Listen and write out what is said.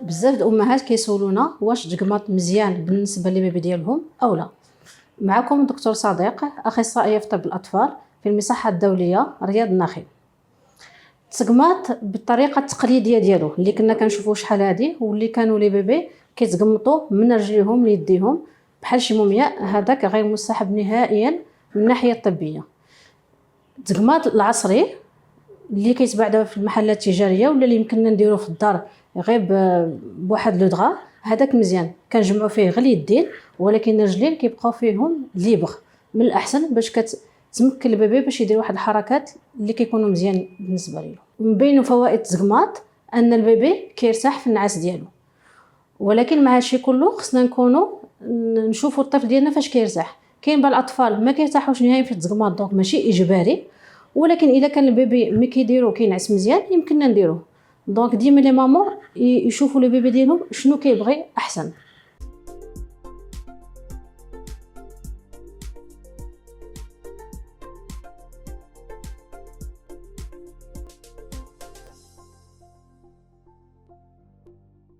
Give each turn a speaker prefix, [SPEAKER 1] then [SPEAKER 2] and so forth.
[SPEAKER 1] بزاف د الامهات كيسولونا واش تقماط مزيان بالنسبه للبيبي ديالهم او لا. معكم دكتور صديق، اخصائيه في طب الاطفال في المصحه الدوليه رياض النخيل. التقماط بالطريقه التقليديه ديالو اللي كنا كنشوفوه شحال هادي، واللي كانوا لي بيبي كيتقمطوا من رجليهم ليديهم بحال شي مومياء، هذاك غير مستحب نهائيا من الناحيه الطبيه. التقماط العصري اللي كيتباع دابا في المحلات التجاريه ولا اللي يمكننا نديروه في الدار غير بواحد لو دغا، هذاك مزيان كنجمعوا فيه غير اليدين، ولكن الرجلين كيبقاو فيهم ليبر. من الاحسن باش كتمكن البيبي باش يدير واحد الحركات اللي كيكونوا مزيان بالنسبه له. من بين فوائد التقماط ان البيبي كيرتاح في النعاس ديالو، ولكن مع هادشي كله خصنا نكونوا نشوفوا الطفل ديالنا فاش كيرتاح. كاين بعض الاطفال ما كيرتاحوش نهائيا في التقماط، دونك ماشي اجباري، ولكن اذا كان البيبي ملي كيديرو كينعس مزيان يمكننا نديروه. دونك ديما لي مامون يشوفوا لي بيبي ديالهم شنو كيبغي احسن.